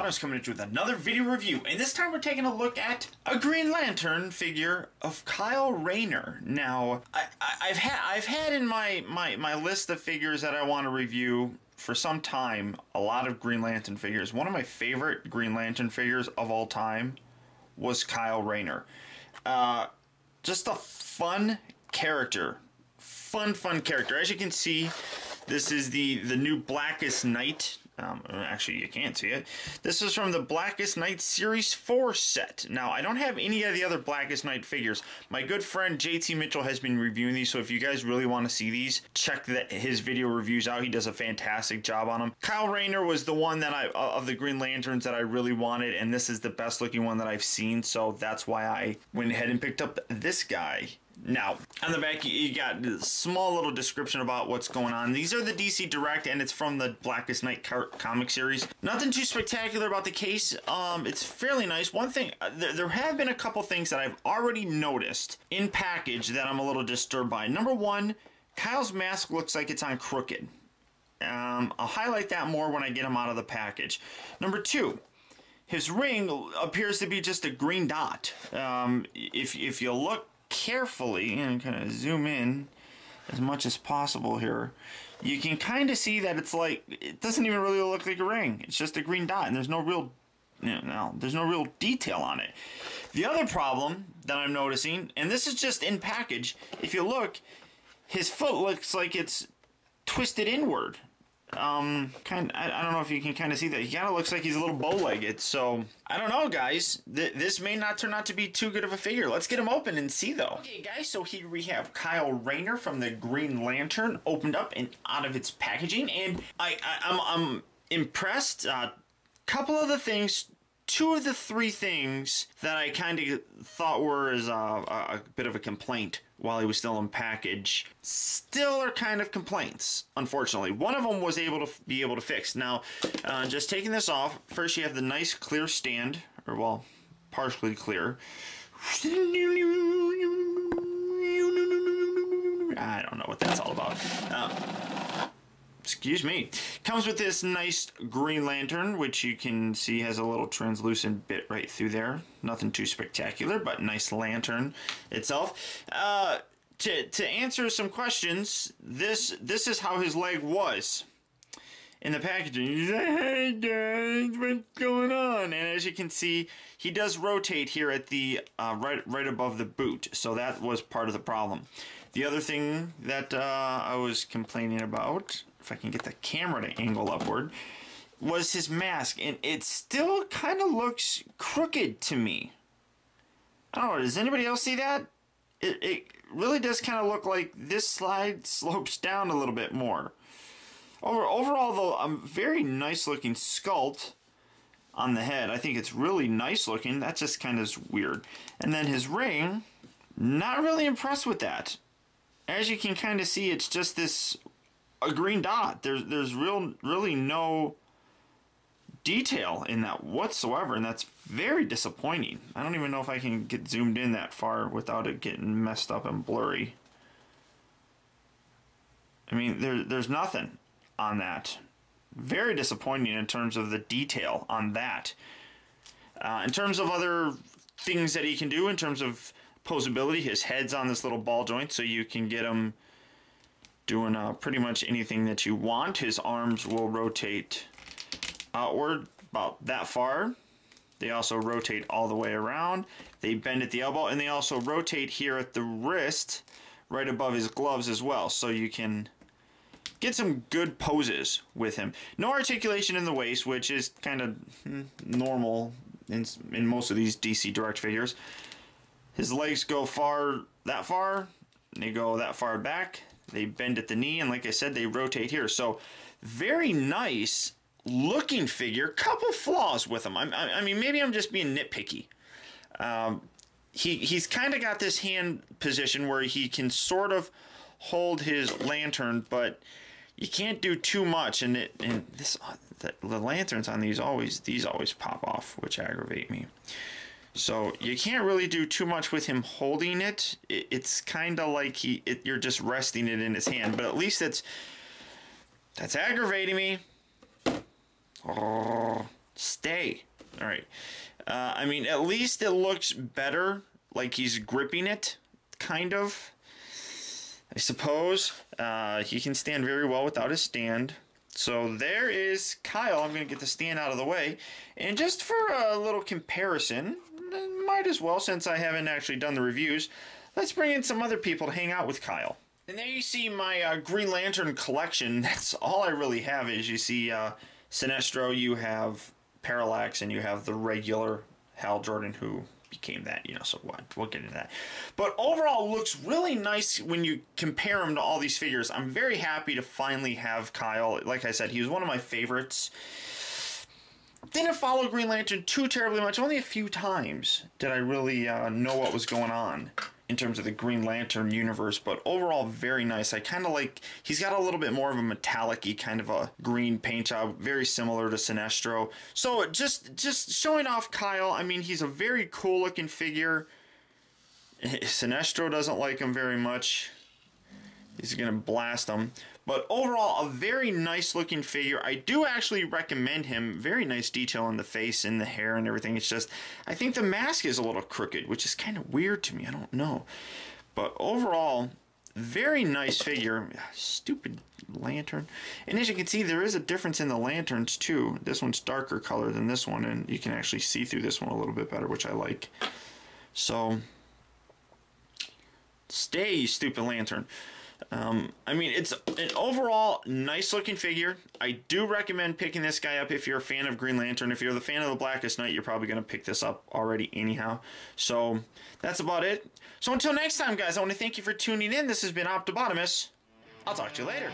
Thomas coming at you with another video review, and this time we're taking a look at a Green Lantern figure of Kyle Rayner. Now, I've had in my list of figures that I want to review for some time a lot of Green Lantern figures. One of my favorite Green Lantern figures of all time was Kyle Rayner. Just a fun character. Fun character. As you can see, this is the new Blackest Night. Actually, you can't see it. This is from the Blackest Night Series 4 set. Now, I don't have any of the other Blackest Night figures. My good friend JT Mitchell has been reviewing these, so if you guys really want to see these, check his video reviews out. He does a fantastic job on them. Kyle Rayner was the one that of the Green Lanterns that I really wanted, and this is the best looking one that I've seen, so that's why I went ahead and picked up this guy. Now, on the back, you got a small little description about what's going on. These are the DC Direct, and it's from the Blackest Night comic series. Nothing too spectacular about the case. It's fairly nice. One thing, there have been a couple things that I've already noticed in package that I'm a little disturbed by. Number one, Kyle's mask looks like it's on crooked. I'll highlight that more when I get him out of the package. Number two, his ring appears to be just a green dot. If you look carefully and kind of zoom in as much as possible here, you can kind of see that it's like, it doesn't even really look like a ring. It's just a green dot, and there's no real, there's no real detail on it. The other problem that I'm noticing, and this is just in package, if you look, his foot looks like it's twisted inward. I don't know if you can kind of see that. He kind of looks like he's a little bow-legged. So, I don't know, guys. This may not turn out to be too good of a figure. Let's get him open and see, though. Okay, guys, so here we have Kyle Rayner from the Green Lantern opened up and out of its packaging. And I'm impressed. Couple of the things, two of the three things that I kind of thought were as a bit of a complaint while he was still in package, still are kind of complaints, unfortunately. One of them was able to fix. Now, just taking this off, first you have the nice clear stand, or well, partially clear. I don't know what that's all about. Excuse me. Comes with this nice Green Lantern, which you can see has a little translucent bit right through there. Nothing too spectacular, but nice lantern itself. To answer some questions, this is how his leg was in the packaging. He's like, hey guys, what's going on? And as you can see, he does rotate here at the right above the boot, so that was part of the problem. The other thing that I was complaining about, if I can get the camera to angle upward, was his mask, and it still kind of looks crooked to me. I don't know, does anybody else see that? It really does kind of look like this slide slopes down a little bit more. Overall, though, a very nice looking sculpt on the head. I think it's really nice looking. That just kind of weird. And then his ring, not really impressed with that. As you can kind of see, it's just a green dot. There's really no detail in that whatsoever, and that's very disappointing. I don't even know if I can get zoomed in that far without it getting messed up and blurry. I mean, there's nothing on that. Very disappointing in terms of the detail on that. In terms of other things that he can do, in terms of Poseability, his head's on this little ball joint, so you can get him doing pretty much anything that you want. His arms will rotate outward about that far. They also rotate all the way around. They bend at the elbow, and they also rotate here at the wrist, right above his gloves as well, so you can get some good poses with him. No articulation in the waist, which is kind of normal in most of these DC Direct figures. His legs go that far, and they go that far back. They bend at the knee, and like I said, they rotate here. So, very nice looking figure. Couple flaws with him. I mean, maybe I'm just being nitpicky. He's kind of got this hand position where he can sort of hold his lantern, but you can't do too much. And the lanterns on these always pop off, which aggravate me. So you can't really do too much with him holding it. It's kind of like you're just resting it in his hand, but at least that's aggravating me. Oh, Stay. All right. I mean, at least it looks better, like he's gripping it, kind of. I suppose. He can stand very well without his stand. So there is Kyle. I'm going to get the stand out of the way. And just for a little comparison, might as well, since I haven't actually done the reviews, let's bring in some other people to hang out with Kyle. And there you see my Green Lantern collection. That's all I really have is you see Sinestro, you have Parallax, and you have the regular Hal Jordan who became that, you know, so what? We'll get into that. But overall, looks really nice when you compare him to all these figures. I'm very happy to finally have Kyle. Like I said, he was one of my favorites. Didn't follow Green Lantern too terribly much. Only a few times did I really know what was going on in terms of the Green Lantern universe, but overall very nice. I kind of like, he's got a little bit more of a metallic-y kind of a green paint job, very similar to Sinestro. So just showing off Kyle, I mean, he's a very cool looking figure. Sinestro doesn't like him very much. He's gonna blast him. But overall, a very nice looking figure. I do actually recommend him. Very nice detail in the face and the hair and everything. It's just, I think the mask is a little crooked, which is kind of weird to me. I don't know. But overall, very nice figure. Stupid lantern. And as you can see, there is a difference in the lanterns too. This one's darker color than this one, and you can actually see through this one a little bit better, which I like. So, stay, you stupid lantern. I mean, it's an overall nice looking figure. I do recommend picking this guy up if you're a fan of Green Lantern. If you're the fan of the Blackest Night, you're probably going to pick this up already anyhow. So that's about it. So until next time, guys, I want to thank you for tuning in. This has been Optibotimus. I'll talk to you later.